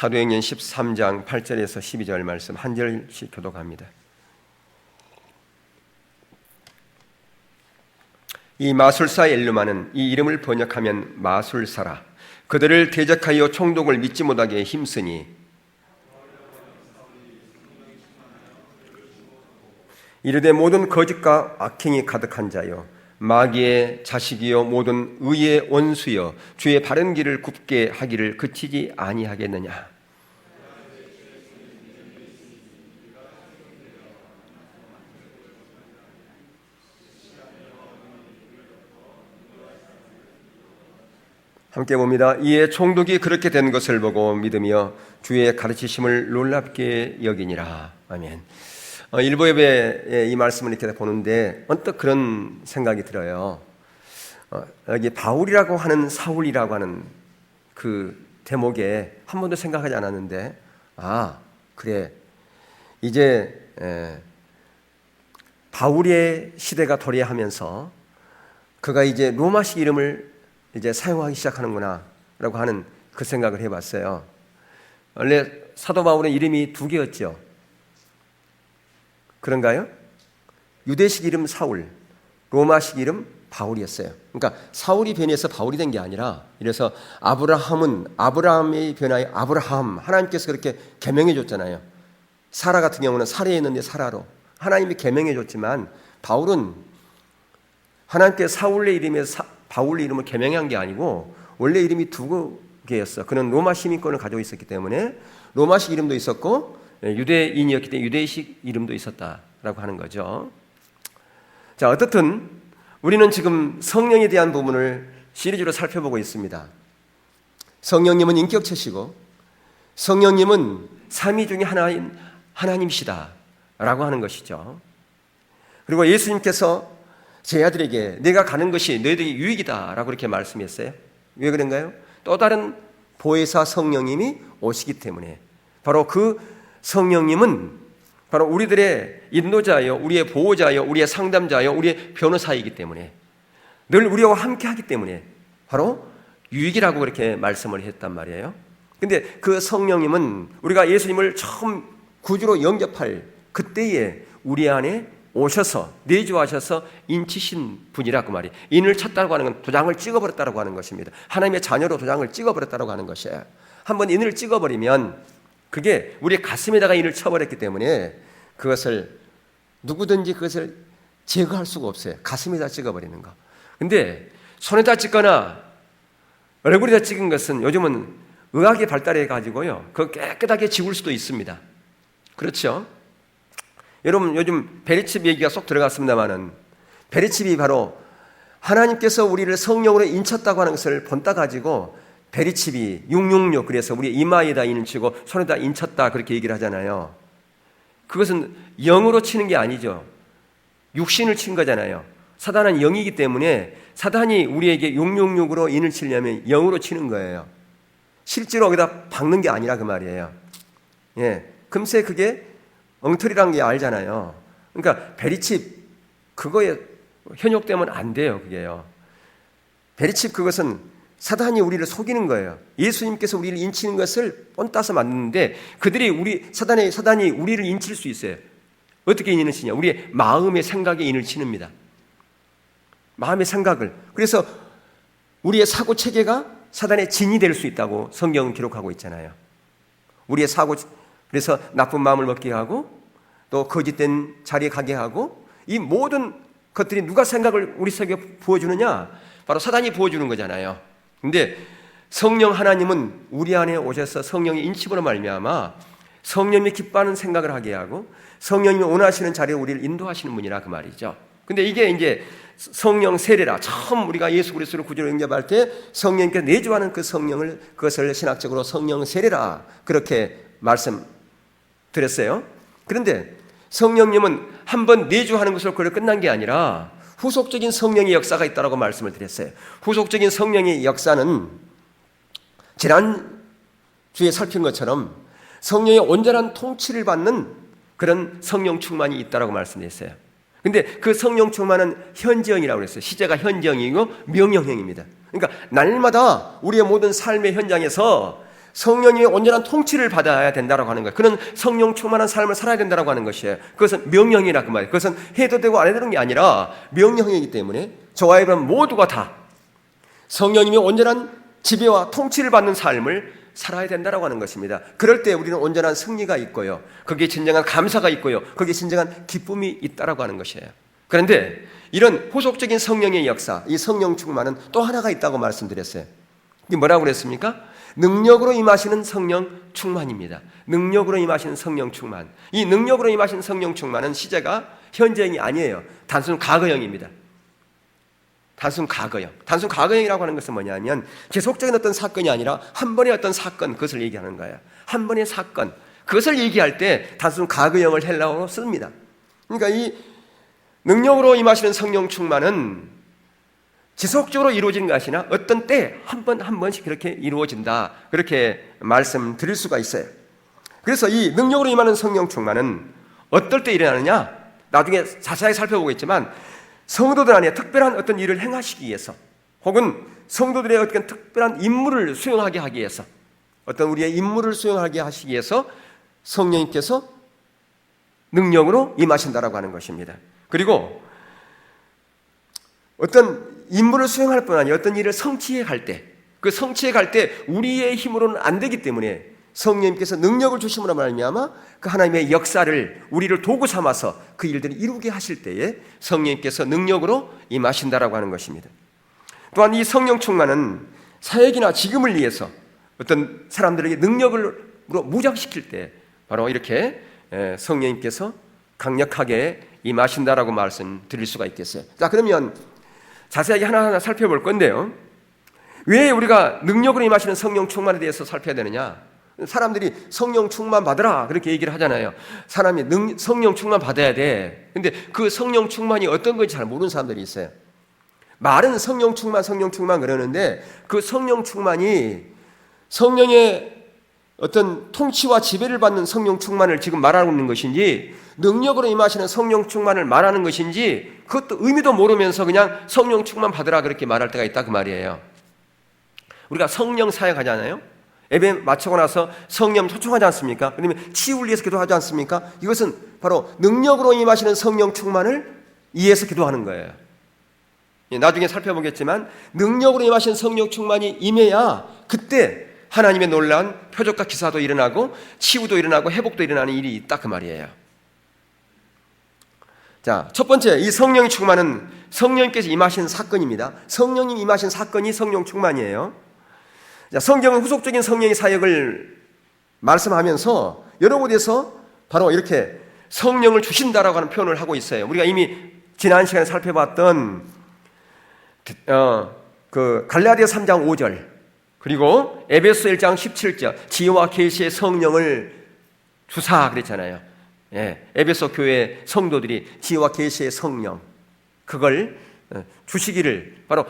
사도행전 13장 8절에서 12절 말씀 한 절씩 교독합니다. 이 마술사 엘루마는 이 이름을 번역하면 마술사라. 그들을 대적하여 총독을 믿지 못하게 힘쓰니 이르되 모든 거짓과 악행이 가득한 자여 마귀의 자식이요 모든 의의 원수여 주의 바른 길을 굽게 하기를 그치지 아니하겠느냐. 함께 봅니다. 이에 총독이 그렇게 된 것을 보고 믿으며 주의 가르치심을 놀랍게 여기니라. 아멘. 일부 예배에 이 말씀을 이렇게 보는데 언뜻 그런 생각이 들어요. 여기 바울이라고 하는 사울이라고 하는 그 대목에 한 번도 생각하지 않았는데, 그래, 이제 바울의 시대가 도래하면서 그가 이제 로마식 이름을 이제 사용하기 시작하는구나 라고 하는 그 생각을 해봤어요. 원래 사도 바울의 이름이 두 개였죠. 그런가요? 유대식 이름 사울, 로마식 이름 바울이었어요. 그러니까 사울이 변해서 바울이 된 게 아니라, 이래서 아브라함은 아브라함의 변화에 아브라함, 하나님께서 그렇게 계명해 줬잖아요. 사라 같은 경우는 사례했는데 사라로 하나님이 계명해 줬지만, 바울은 하나님께서 사울의 이름에 바울의 이름을 계명한 게 아니고 원래 이름이 두 개였어. 그는 로마 시민권을 가지고 있었기 때문에 로마식 이름도 있었고 유대인이었기 때문에 유대식 이름도 있었다라고 하는 거죠. 자, 어떻든 우리는 지금 성령에 대한 부분을 시리즈로 살펴보고 있습니다. 성령님은 인격체시고 성령님은 삼위 중에 하나인 하나님이시다라고 하는 것이죠. 그리고 예수님께서 제 아들에게 내가 가는 것이 너희들에게 유익이다 라고 이렇게 말씀했어요. 왜 그런가요? 또 다른 보혜사 성령님이 오시기 때문에, 바로 그 성령님은 바로 우리들의 인도자요, 우리의 보호자요, 우리의 상담자요, 우리의 변호사이기 때문에, 늘 우리와 함께 하기 때문에 바로 유익이라고 그렇게 말씀을 했단 말이에요. 근데 그 성령님은 우리가 예수님을 처음 구주로 영접할 그때에 우리 안에 오셔서 내주하셔서 인치신 분이라고 말이에요. 인을 쳤다고 하는 건 도장을 찍어버렸다고 하는 것입니다. 하나님의 자녀로 도장을 찍어버렸다고 하는 것이에요. 한번 인을 찍어버리면 그게 우리 가슴에다가 인을 쳐버렸기 때문에 그것을 누구든지 그것을 제거할 수가 없어요. 가슴에다 찍어버리는 거. 근데 손에다 찍거나 얼굴에다 찍은 것은 요즘은 의학이 발달해 가지고요, 그거 깨끗하게 지울 수도 있습니다. 그렇죠? 여러분, 요즘 베리칩 얘기가 쏙 들어갔습니다만은, 베리칩이 바로 하나님께서 우리를 성령으로 인쳤다고 하는 것을 본따 가지고 베리칩이 666, 그래서 우리 이마에다 인을 치고 손에다 인쳤다 그렇게 얘기를 하잖아요. 그것은 영으로 치는 게 아니죠. 육신을 친 거잖아요. 사단은 영이기 때문에 사단이 우리에게 666으로 인을 치려면 영으로 치는 거예요. 실제로 거기다 박는 게 아니라 그 말이에요. 금세 그게 엉터리란 게 알잖아요. 그러니까 베리칩 그거에 현혹되면 안 돼요. 그게요. 베리칩 그것은 사단이 우리를 속이는 거예요. 예수님께서 우리를 인치는 것을 뻔따서 만드는데 그들이 사단이 우리를 인칠 수 있어요. 어떻게 인을 치냐? 우리의 마음의 생각에 인을 치릅니다. 마음의 생각을. 그래서 우리의 사고 체계가 사단의 진이 될 수 있다고 성경은 기록하고 있잖아요. 우리의 사고, 그래서 나쁜 마음을 먹게 하고 또 거짓된 자리에 가게 하고, 이 모든 것들이 누가 생각을 우리 속에 부어주느냐? 바로 사단이 부어주는 거잖아요. 근데 성령 하나님은 우리 안에 오셔서 성령의 인침으로 말미암아 성령이 기뻐하는 생각을 하게 하고 성령이 원하시는 자리에 우리를 인도하시는 분이라 그 말이죠. 근데 이게 이제 성령 세례라, 처음 우리가 예수 그리스도를 구주로 영접할 때 성령께서 내주하는 그 성령을, 그것을 신학적으로 성령 세례라 그렇게 말씀드렸어요. 그런데 성령님은 한번 내주하는 것으로 그걸 끝난 게 아니라 후속적인 성령의 역사가 있다고 말씀을 드렸어요. 후속적인 성령의 역사는 지난주에 살핀 것처럼 성령의 온전한 통치를 받는 그런 성령 충만이 있다고 말씀드렸어요. 근데 그 성령 충만은 현지형이라고 그랬어요. 시제가 현지형이고 명령형입니다. 그러니까 날마다 우리의 모든 삶의 현장에서 성령님의 온전한 통치를 받아야 된다고 하는 거예요. 그런 성령 충만한 삶을 살아야 된다고 하는 것이에요. 그것은 명령이라 그 말이에요. 그것은 해도 되고 안 해도 되는 게 아니라 명령이기 때문에 저와 여러분 모두가 다 성령님의 온전한 지배와 통치를 받는 삶을 살아야 된다고 하는 것입니다. 그럴 때 우리는 온전한 승리가 있고요. 거기에 진정한 감사가 있고요. 거기에 진정한 기쁨이 있다고 하는 것이에요. 그런데 이런 후속적인 성령의 역사, 이 성령 충만은 또 하나가 있다고 말씀드렸어요. 이게 뭐라고 그랬습니까? 능력으로 임하시는 성령 충만입니다. 능력으로 임하시는 성령 충만. 이 능력으로 임하시는 성령 충만은 시제가 현재형이 아니에요. 단순 과거형입니다. 단순 과거형. 단순 과거형이라고 하는 것은 뭐냐면 계속적인 어떤 사건이 아니라 한 번의 어떤 사건, 그것을 얘기하는 거예요. 한 번의 사건. 그것을 얘기할 때 단순 과거형을 헬라어로 씁니다. 그러니까 이 능력으로 임하시는 성령 충만은 지속적으로 이루어지는 것이 아니라 어떤 때 한 번씩 그렇게 이루어진다. 그렇게 말씀드릴 수가 있어요. 그래서 이 능력으로 임하는 성령 충만은 어떨 때 일어나느냐? 나중에 자세히 살펴보겠지만 성도들 안에 특별한 어떤 일을 행하시기 위해서 혹은 성도들의 어떤 특별한 임무를 수행하게 하기 위해서 어떤 우리의 임무를 수행하게 하시기 위해서 성령님께서 능력으로 임하신다라고 하는 것입니다. 그리고 어떤 임무를 수행할 뿐 아니라 어떤 일을 성취해 갈 때, 그 성취해 갈 때 우리의 힘으로는 안 되기 때문에 성령님께서 능력을 주심으로 말미암아 그 하나님의 역사를 우리를 도구 삼아서 그 일들을 이루게 하실 때에 성령님께서 능력으로 임하신다라고 하는 것입니다. 또한 이 성령 충만은 사역이나 직임을 위해서 어떤 사람들에게 능력으로 무장시킬 때 바로 이렇게 성령님께서 강력하게 임하신다라고 말씀드릴 수가 있겠어요. 자, 그러면 자세하게 하나하나 살펴볼 건데요. 왜 우리가 능력으로 임하시는 성령 충만에 대해서 살펴야 되느냐? 사람들이 성령 충만 받으라 그렇게 얘기를 하잖아요. 사람이 성령 충만 받아야 돼. 근데 그 성령 충만이 어떤 건지 잘 모르는 사람들이 있어요. 말은 성령 충만 그러는데 그 성령 충만이 성령의 어떤 통치와 지배를 받는 성령 충만을 지금 말하고 있는 것인지 능력으로 임하시는 성령 충만을 말하는 것인지 그것도 의미도 모르면서 그냥 성령 충만 받으라 그렇게 말할 때가 있다 그 말이에요. 우리가 성령 사역하잖아요. 예배 마치고 나서 성령 초청하지 않습니까? 그다음에 치유를 위해서 기도하지 않습니까? 이것은 바로 능력으로 임하시는 성령 충만을 위해서 기도하는 거예요. 나중에 살펴보겠지만 능력으로 임하시는 성령 충만이 임해야 그때 하나님의 놀라운 표적과 기사도 일어나고 치유도 일어나고 회복도 일어나는 일이 있다 그 말이에요. 자, 첫 번째 이 성령의 충만은 성령님께서 임하신 사건입니다. 성령님 임하신 사건이 성령 충만이에요. 자, 성경은 후속적인 성령의 사역을 말씀하면서 여러 곳에서 바로 이렇게 성령을 주신다라고 하는 표현을 하고 있어요. 우리가 이미 지난 시간에 살펴봤던 그 갈라디아 3장 5절 그리고 에베소 1장 17절 지혜와 계시의 성령을 주사 그랬잖아요. 예, 에베소 교회 성도들이 지혜와 계시의 성령 그걸 주시기를 바로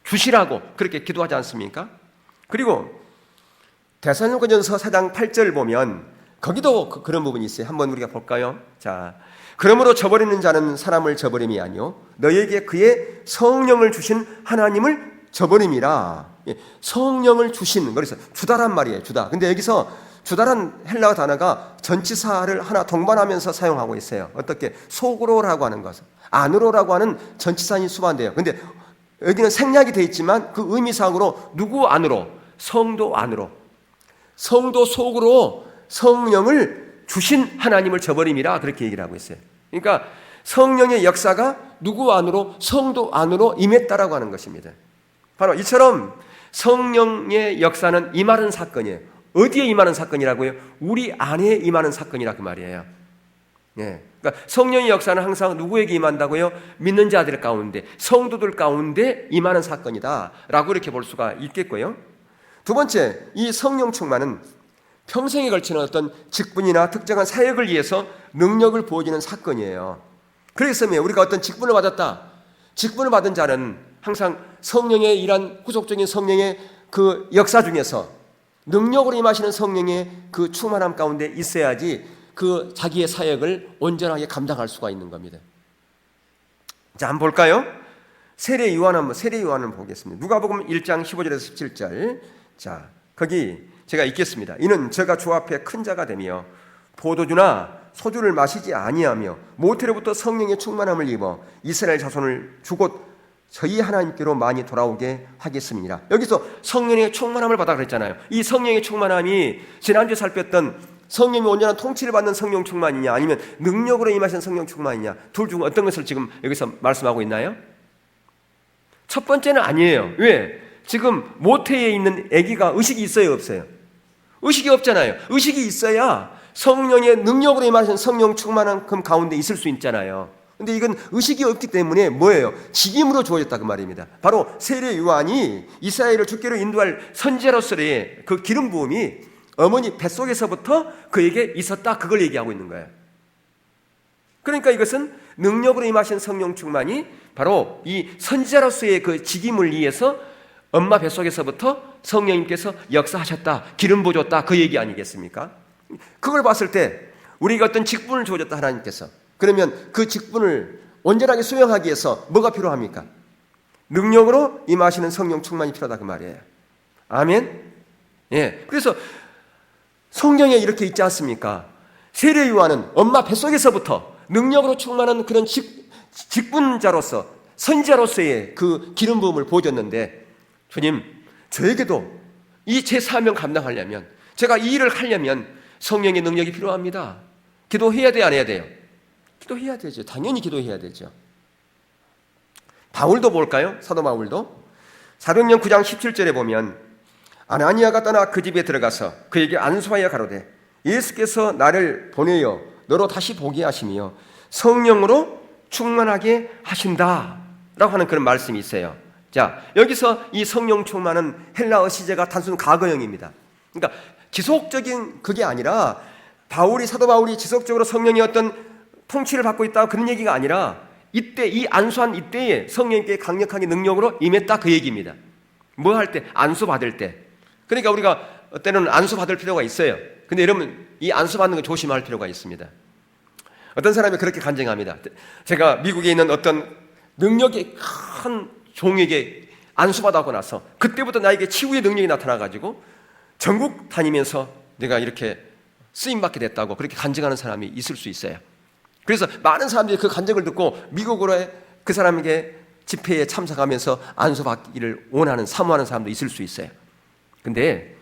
주시라고 그렇게 기도하지 않습니까? 그리고 데살로니가전서 4장 8절 보면 거기도 그런 부분이 있어요. 한번 우리가 볼까요? 자, 그러므로 저버리는 자는 사람을 저버림이 아니요 너희에게 그의 성령을 주신 하나님을 저버림이라. 성령을 주신, 그래서 주다란 말이에요. 주다. 근데 여기서 주다란 헬라어 단어가 전치사를 하나 동반하면서 사용하고 있어요. 어떻게? 속으로라고 하는 것, 안으로라고 하는 전치사に수반돼요. 근데 여기는 생략이 되어 있지만 그 의미상으로 누구 안으로? 성도 안으로. 성도 속으로 성령을 주신 하나님을 저버림이라 그렇게 얘기를 하고 있어요. 그러니까 성령의 역사가 누구 안으로? 성도 안으로 임했다라고 하는 것입니다. 바로 이처럼 성령의 역사는 임하는 사건이에요. 어디에 임하는 사건이라고요? 우리 안에 임하는 사건이라 그 말이에요. 예. 그러니까 성령의 역사는 항상 누구에게 임한다고요? 믿는 자들 가운데, 성도들 가운데 임하는 사건이다라고 이렇게 볼 수가 있겠고요. 두 번째, 이 성령 충만은 평생에 걸치는 어떤 직분이나 특정한 사역을 위해서 능력을 부어주는 사건이에요. 그래서 우리가 어떤 직분을 받았다. 직분을 받은 자는 항상 성령의 일한 후속적인 성령의 그 역사 중에서 능력으로 임하시는 성령의 그 충만함 가운데 있어야지 그 자기의 사역을 온전하게 감당할 수가 있는 겁니다. 자, 한번 볼까요? 세례 요한을 보겠습니다. 누가복음 1장 15절에서 17절. 자, 거기 제가 읽겠습니다. 이는 저가 주 앞에 큰 자가 되며 포도주나 소주를 마시지 아니하며 모태로부터 성령의 충만함을 입어 이스라엘 자손을 주곧 저희 하나님께로 많이 돌아오게 하겠습니다. 여기서 성령의 충만함을 받아 그랬잖아요. 이 성령의 충만함이 지난주에 살폈던 성령이 온전한 통치를 받는 성령 충만이냐, 아니면 능력으로 임하신 성령 충만이냐, 둘 중 어떤 것을 지금 여기서 말씀하고 있나요? 첫 번째는 아니에요. 왜? 지금 모태에 있는 아기가 의식이 있어요, 없어요? 의식이 없잖아요. 의식이 있어야 성령의 능력으로 임하신 성령 충만함 가운데 있을 수 있잖아요. 근데 이건 의식이 없기 때문에 뭐예요? 직임으로 주어졌다 그 말입니다. 바로 세례 요한이 이스라엘을 주께로 인도할 선지자로서의 그 기름 부음이 어머니 뱃속에서부터 그에게 있었다, 그걸 얘기하고 있는 거예요. 그러니까 이것은 능력으로 임하신 성령 충만이 바로 이 선지자로서의 그 직임을 위해서 엄마 뱃속에서부터 성령님께서 역사하셨다, 기름 부어줬다, 그 얘기 아니겠습니까? 그걸 봤을 때 우리가 어떤 직분을 주어졌다, 하나님께서. 그러면 그 직분을 온전하게 수행하기 위해서 뭐가 필요합니까? 능력으로 임하시는 성령 충만이 필요하다 그 말이에요. 아멘? 예. 그래서 성경에 이렇게 있지 않습니까? 세례 요한은 엄마 뱃속에서부터 능력으로 충만한 그런 직분자로서, 선지자로서의 그 기름 부음을 보여줬는데, 주님, 저에게도 이 제 사명 감당하려면, 제가 이 일을 하려면 성령의 능력이 필요합니다. 기도해야 돼요, 안 해야 돼요? 기도해야 되죠. 당연히 기도해야 되죠. 바울도 볼까요? 사도 바울도 사도행전 9장 17절에 보면 아나니아가 떠나 그 집에 들어가서 그에게 안수하여 가로되 예수께서 나를 보내어 너로 다시 보게 하시며 성령으로 충만하게 하신다 라고 하는 그런 말씀이 있어요. 자, 여기서 이 성령 충만은 헬라어 시제가 단순 과거형입니다. 그러니까 지속적인 그게 아니라 사도 바울이 지속적으로 성령의 어떤 통치를 받고 있다, 그런 얘기가 아니라 이때, 이 안수한 이때에 성령께 강력하게 능력으로 임했다, 그 얘기입니다. 뭐 할 때? 안수 받을 때. 그러니까 우리가 때로는 안수 받을 필요가 있어요. 근데 여러분, 이 안수 받는 거 조심할 필요가 있습니다. 어떤 사람이 그렇게 간증합니다. 제가 미국에 있는 어떤 능력이 큰 종에게 안수 받아고 나서 그때부터 나에게 치유의 능력이 나타나가지고 전국 다니면서 내가 이렇게 쓰임받게 됐다고 그렇게 간증하는 사람이 있을 수 있어요. 그래서 많은 사람들이 그 간증을 듣고 미국으로 그 사람에게 집회에 참석하면서 안수받기를 원하는, 사모하는 사람도 있을 수 있어요. 근데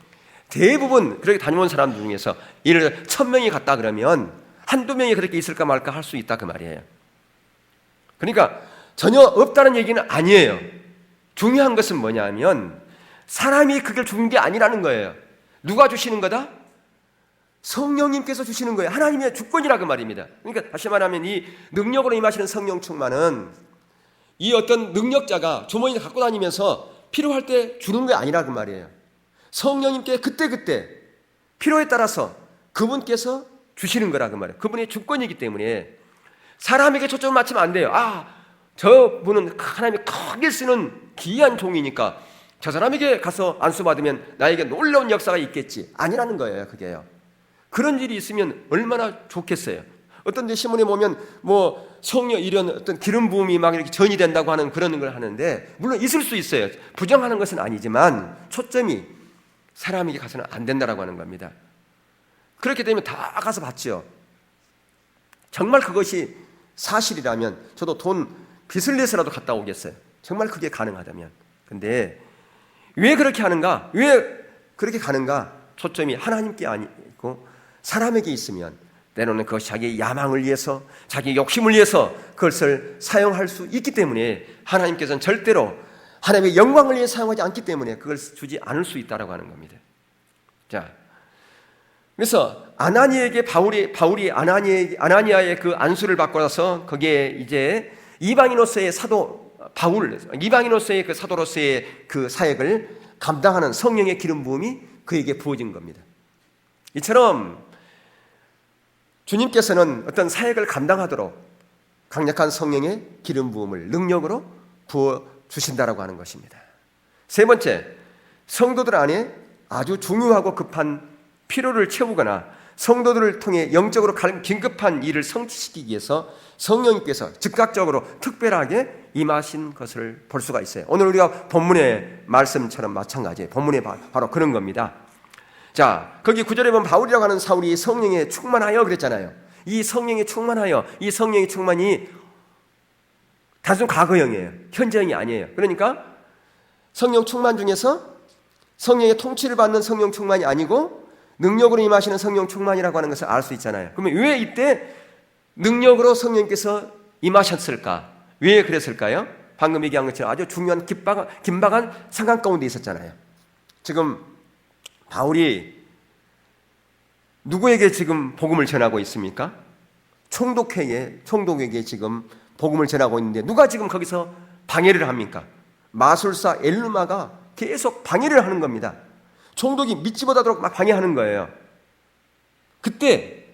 대부분 그렇게 다녀온 사람 중에서 예를 들어 1000명이 갔다 그러면 한두 명이 그렇게 있을까 말까 할 수 있다 그 말이에요. 그러니까 전혀 없다는 얘기는 아니에요. 중요한 것은 뭐냐면 사람이 그걸 주는 게 아니라는 거예요. 누가 주시는 거다? 성령님께서 주시는 거예요. 하나님의 주권이라 그 말입니다. 그러니까 다시 말하면 이 능력으로 임하시는 성령 충만은 이 어떤 능력자가 주머니에 갖고 다니면서 필요할 때 주는 게 아니라 그 말이에요. 성령님께 그때그때 필요에 따라서 그분께서 주시는 거라 그 말이에요. 그분의 주권이기 때문에 사람에게 초점을 맞추면 안 돼요. 저분은 하나님이 크게 쓰는 귀한 종이니까 저 사람에게 가서 안수받으면 나에게 놀라운 역사가 있겠지. 아니라는 거예요, 그게요. 그런 일이 있으면 얼마나 좋겠어요. 어떤 데 신문에 보면 성령 이런 어떤 기름 부음이 막 이렇게 전이 된다고 하는 그런 걸 하는데, 물론 있을 수 있어요. 부정하는 것은 아니지만 초점이 사람에게 가서는 안 된다라고 하는 겁니다. 그렇게 되면 다 가서 받죠. 정말 그것이 사실이라면 저도 돈 빚을 내서라도 갔다 오겠어요. 정말 그게 가능하다면. 근데 왜 그렇게 하는가? 왜 그렇게 가는가? 초점이 하나님께 아니고 사람에게 있으면 때로는 그것이 자기의 야망을 위해서, 자기의 욕심을 위해서 그것을 사용할 수 있기 때문에 하나님께서는 절대로 하나님의 영광을 위해 사용하지 않기 때문에 그걸 주지 않을 수 있다라고 하는 겁니다. 자, 그래서 아나니에게 바울이 아나니아의 그 안수를 받고 나서 거기에 이제 이방인으로서의 이방인으로서의 그 사도로서의 그 사역을 감당하는 성령의 기름 부음이 그에게 부어진 겁니다. 이처럼 주님께서는 어떤 사역을 감당하도록 강력한 성령의 기름 부음을 능력으로 부어 주신다라고 하는 것입니다. 세 번째, 성도들 안에 아주 중요하고 급한 필요를 채우거나 성도들을 통해 영적으로 긴급한 일을 성취시키기 위해서 성령님께서 즉각적으로 특별하게 임하신 것을 볼 수가 있어요. 오늘 우리가 본문의 말씀처럼 마찬가지예요. 본문에 바로 그런 겁니다. 자, 거기 9절에 보면 바울이라고 하는 사울이 성령에 충만하여 그랬잖아요. 이 성령에 충만하여, 이 성령의 충만이 단순 과거형이에요. 현재형이 아니에요. 그러니까 성령 충만 중에서 성령의 통치를 받는 성령 충만이 아니고 능력으로 임하시는 성령 충만이라고 하는 것을 알 수 있잖아요. 그러면 왜 이때 능력으로 성령께서 임하셨을까? 왜 그랬을까요? 방금 얘기한 것처럼 아주 중요한 긴박한 상황 가운데 있었잖아요. 지금 바울이 누구에게 지금 복음을 전하고 있습니까? 총독에게 지금 복음을 전하고 있는데 누가 지금 거기서 방해를 합니까? 마술사 엘루마가 계속 방해를 하는 겁니다. 총독이 믿지 못하도록 막 방해하는 거예요. 그때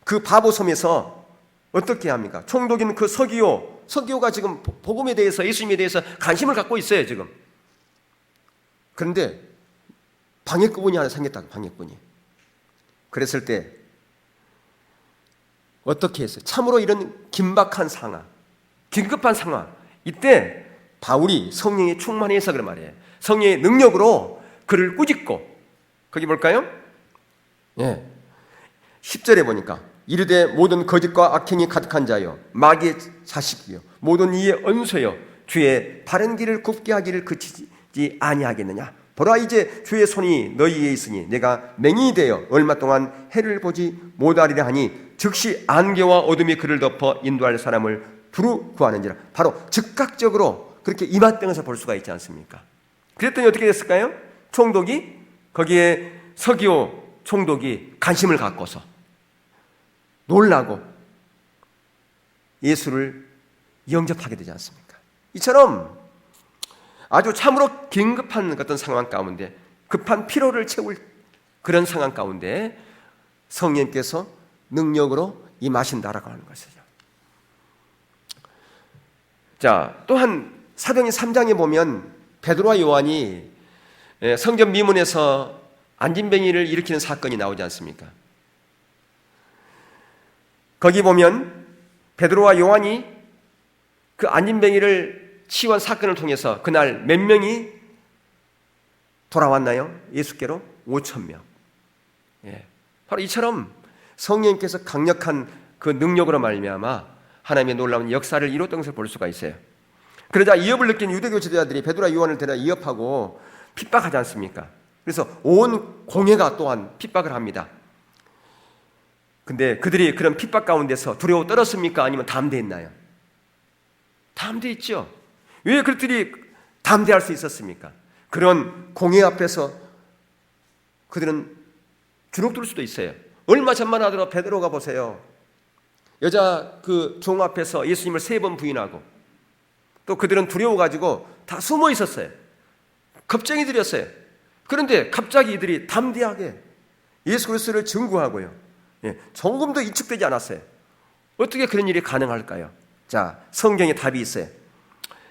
그 바보 섬에서 어떻게 합니까? 총독인 그 서기오가 지금 복음에 대해서, 예수님에 대해서 관심을 갖고 있어요, 지금. 그런데 방해꾼이 하나 생겼다고, 방해꾼이. 그랬을 때 어떻게 했어요? 참으로 이런 긴박한 상황, 긴급한 상황, 이때 바울이 성령에 충만해서 그런 말이에요. 성령의 능력으로 그를 꾸짖고, 거기 볼까요? 예. 10절에 보니까 이르되 모든 거짓과 악행이 가득한 자여 마귀의 자식이여 모든 이의 언소여 주의 바른 길을 굽게 하기를 그치지 아니하겠느냐. 보라 이제 주의 손이 너희에 있으니 내가 맹인이 되어 얼마 동안 해를 보지 못하리라 하니 즉시 안개와 어둠이 그를 덮어 인도할 사람을 두루 구하는지라. 바로 즉각적으로 그렇게 임했던 것을 볼 수가 있지 않습니까? 그랬더니 어떻게 됐을까요? 총독이, 거기에 서기오 총독이 관심을 갖고서 놀라고 예수를 영접하게 되지 않습니까? 이처럼 아주 참으로 긴급한 어떤 상황 가운데, 급한 피로를 채울 그런 상황 가운데 성령께서 능력으로 임하신다라고 하는 것이죠. 자, 또한 사도행전 3장에 보면 베드로와 요한이 성전 미문에서 안진뱅이를 일으키는 사건이 나오지 않습니까? 거기 보면 베드로와 요한이 그 안진뱅이를 치유한 사건을 통해서 그날 몇 명이 돌아왔나요? 예수께로 5,000명. 예. 바로 이처럼 성령께서 강력한 그 능력으로 말미암아 하나님의 놀라운 역사를 이뤘던 것을 볼 수가 있어요. 그러자 위협을 느낀 유대교 지도자들이 베드로와 요한을 데려 위협하고 핍박하지 않습니까? 그래서 온 공회가 또한 핍박을 합니다. 근데 그들이 그런 핍박 가운데서 두려워 떨었습니까? 아니면 담대했나요? 담대했죠. 왜 그들이 담대할 수 있었습니까? 그런 공회 앞에서 그들은 주눅들 수도 있어요. 얼마 전만 하더라도 베드로가 보세요. 여자 그 종 앞에서 예수님을 3번 부인하고 또 그들은 두려워가지고 다 숨어 있었어요. 겁쟁이들이었어요. 그런데 갑자기 이들이 담대하게 예수 그리스도를 증거하고요. 조금도 위축되지 않았어요. 어떻게 그런 일이 가능할까요? 자, 성경에 답이 있어요.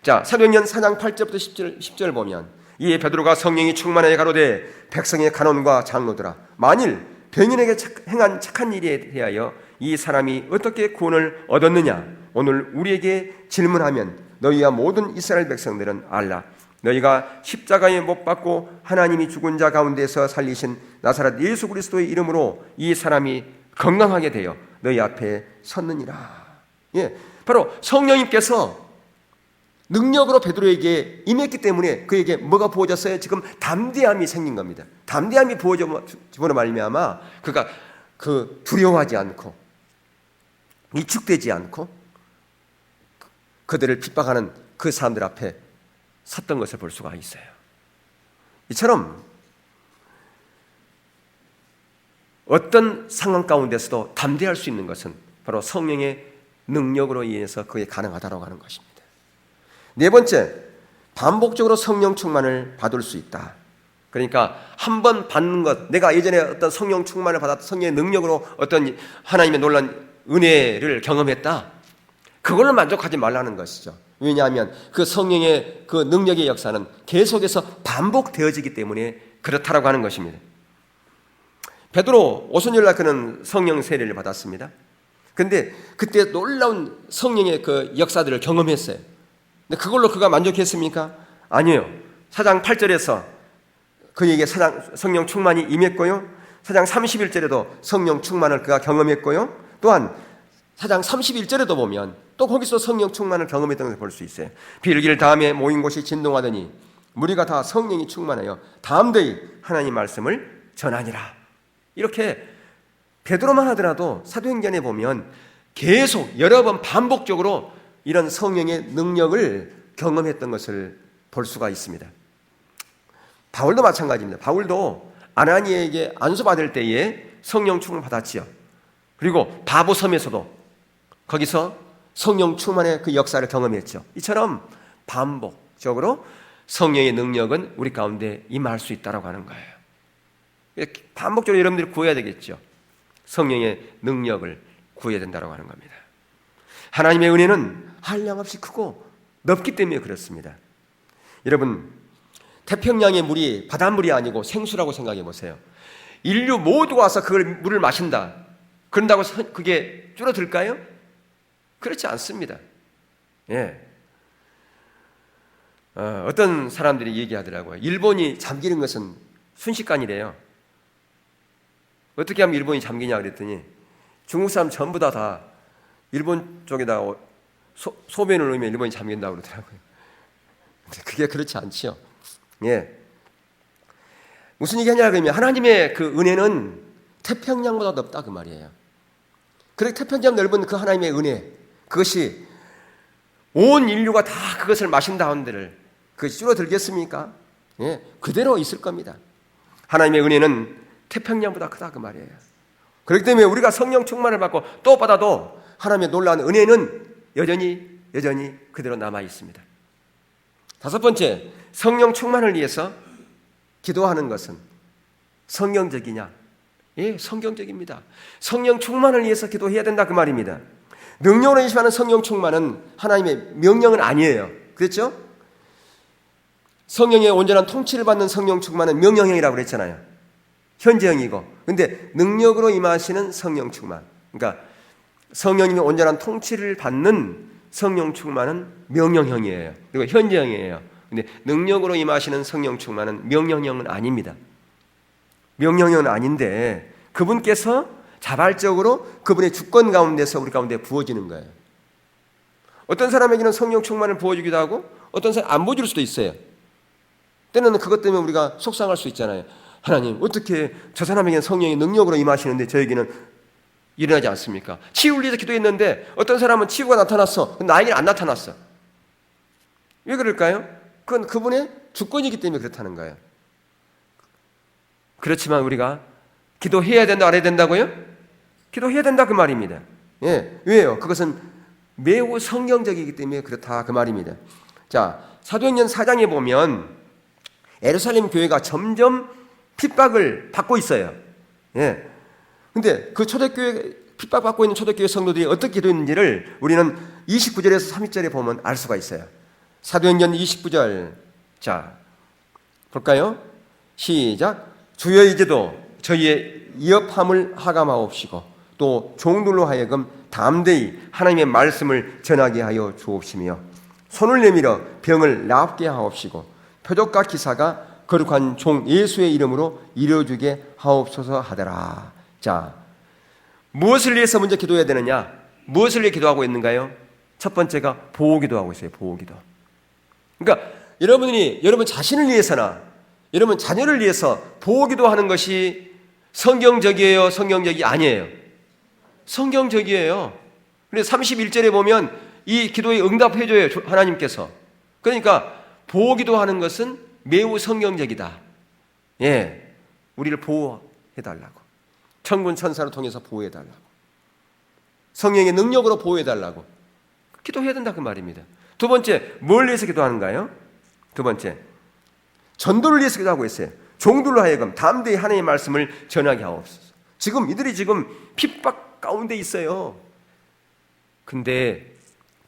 자, 사도행전 4장 8절부터 10절 보면 이에 베드로가 성령이 충만하여 가로되 백성의 간원과 장로들아 만일 병인에게 행한 착한 일에 대하여 이 사람이 어떻게 구원을 얻었느냐 오늘 우리에게 질문하면 너희와 모든 이스라엘 백성들은 알라. 너희가 십자가에 못 박고 하나님이 죽은 자 가운데서 살리신 나사렛 예수 그리스도의 이름으로 이 사람이 건강하게 되어 너희 앞에 섰느니라. 예, 바로 성령님께서 능력으로 베드로에게 임했기 때문에 그에게 뭐가 부어졌어요? 지금 담대함이 생긴 겁니다. 담대함이 부어짐으로 말미암아 그가 그 두려워하지 않고 위축되지 않고 그들을 핍박하는 그 사람들 앞에 섰던 것을 볼 수가 있어요. 이처럼 어떤 상황 가운데서도 담대할 수 있는 것은 바로 성령의 능력으로 인해서 그게 가능하다고 하는 것입니다. 네 번째, 반복적으로 성령 충만을 받을 수 있다. 그러니까 한 번 받는 것, 내가 예전에 어떤 성령 충만을 받았던 성령의 능력으로 어떤 하나님의 놀라운 은혜를 경험했다. 그걸로 만족하지 말라는 것이죠. 왜냐하면 그 성령의 그 능력의 역사는 계속해서 반복되어지기 때문에 그렇다라고 하는 것입니다. 베드로 오순절날 그는 성령 세례를 받았습니다. 그런데 그때 놀라운 성령의 그 역사들을 경험했어요. 근데 그걸로 그가 만족했습니까? 아니에요. 4장 8절에서 그에게 성령 충만이 임했고요. 4장 31절에도 성령 충만을 그가 경험했고요. 또한 4장 31절에도 보면 또 거기서 성령 충만을 경험했던 것을 볼 수 있어요. 비를 다음에 모인 곳이 진동하더니 무리가 다 성령이 충만하여 담대히 하나님 말씀을 전하니라. 이렇게 베드로만 하더라도 사도행전에 보면 계속 여러 번 반복적으로 이런 성령의 능력을 경험했던 것을 볼 수가 있습니다. 바울도 마찬가지입니다. 바울도 아나니에게 안수받을 때에 성령 충만 받았지요. 그리고 바보섬에서도 거기서 성령 충만의 그 역사를 경험했죠. 이처럼 반복적으로 성령의 능력은 우리 가운데 임할 수 있다고 하는 거예요. 반복적으로 여러분들이 구해야 되겠죠. 성령의 능력을 구해야 된다고 하는 겁니다. 하나님의 은혜는 한량없이 크고 넓기 때문에 그렇습니다. 여러분, 태평양의 물이 바닷물이 아니고 생수라고 생각해 보세요. 인류 모두가 와서 그걸 물을 마신다. 그런다고 그게 줄어들까요? 그렇지 않습니다. 예. 어떤 사람들이 얘기하더라고요. 일본이 잠기는 것은 순식간이래요. 어떻게 하면 일본이 잠기냐 그랬더니 중국 사람 전부 다 일본 쪽에다 소변을 넣으면 일본이 잠긴다고 그러더라고요. 근데 그게 그렇지 않지요. 예. 무슨 얘기하냐 그러면 하나님의 그 은혜는 태평양보다 넓다 그 말이에요. 그렇게 태평양 넓은 그 하나님의 은혜, 그것이 온 인류가 다 그것을 마신다 한들 그것이 줄어들겠습니까? 예, 그대로 있을 겁니다. 하나님의 은혜는 태평양보다 크다 그 말이에요. 그렇기 때문에 우리가 성령 충만을 받고 또 받아도 하나님의 놀라운 은혜는 여전히 그대로 남아 있습니다. 다섯 번째, 성령 충만을 위해서 기도하는 것은 성경적이냐? 예, 성경적입니다. 성령 충만을 위해서 기도해야 된다 그 말입니다. 능력으로 임하는 성령 충만은 하나님의 명령은 아니에요. 그렇죠? 성령의 온전한 통치를 받는 성령 충만은 명령형이라고 그랬잖아요. 현재형이고. 근데 능력으로 임하시는 성령 충만, 그러니까 성령님의 온전한 통치를 받는 성령 충만은 명령형이에요. 그리고 현재형이에요. 근데 능력으로 임하시는 성령 충만은 명령형은 아닙니다. 명령형은 아닌데 그분께서 자발적으로 그분의 주권 가운데서 우리 가운데 부어지는 거예요. 어떤 사람에게는 성령 충만을 부어주기도 하고 어떤 사람 안 부어줄 수도 있어요. 때로는 그것 때문에 우리가 속상할 수 있잖아요. 하나님, 어떻게 저 사람에게는 성령의 능력으로 임하시는데 저에게는 일어나지 않습니까? 치유를 위해서 기도했는데 어떤 사람은 치유가 나타났어. 나에게는 안 나타났어. 왜 그럴까요? 그건 그분의 주권이기 때문에 그렇다는 거예요. 그렇지만 우리가 기도해야 된다, 안 해야 된다고요? 기도해야 된다 그 말입니다. 예, 왜요? 그것은 매우 성경적이기 때문에 그렇다 그 말입니다. 자, 사도행전 4장에 보면 예루살렘 교회가 점점 핍박을 받고 있어요. 예. 근데 그 초대교회, 핍박받고 있는 초대교회 성도들이 어떻게 기도했는지를 우리는 29절에서 30절에 보면 알 수가 있어요. 사도행전 29절. 자, 볼까요? 시작. 주여 이제도 저희의 위협함을 하감하옵시고 또 종들로 하여금 담대히 하나님의 말씀을 전하게 하여 주옵시며 손을 내밀어 병을 낫게 하옵시고 표적과 기사가 거룩한 종 예수의 이름으로 이루어지게 하옵소서 하더라. 자, 무엇을 위해서 먼저 기도해야 되느냐? 무엇을 위해 기도하고 있는가요? 첫 번째가 보호기도하고 있어요. 보호기도. 그러니까 여러분 자신을 위해서나 여러분 자녀를 위해서 보호기도하는 것이 성경적이에요? 성경적이 아니에요? 성경적이에요. 그런데 31절에 보면 이 기도에 응답해줘요. 하나님께서. 그러니까 보호기도하는 것은 매우 성경적이다. 예, 우리를 보호해달라고. 천군 천사를 통해서 보호해달라고. 성령의 능력으로 보호해달라고. 기도해야 된다 그 말입니다. 두 번째, 뭘 위해서 기도하는가요? 두 번째, 전도를 위해서 기도하고 있어요. 종들로 하여금 담대히 하나님의 말씀을 전하게 하옵소서. 이들이 지금 핍박 가운데 있어요. 근데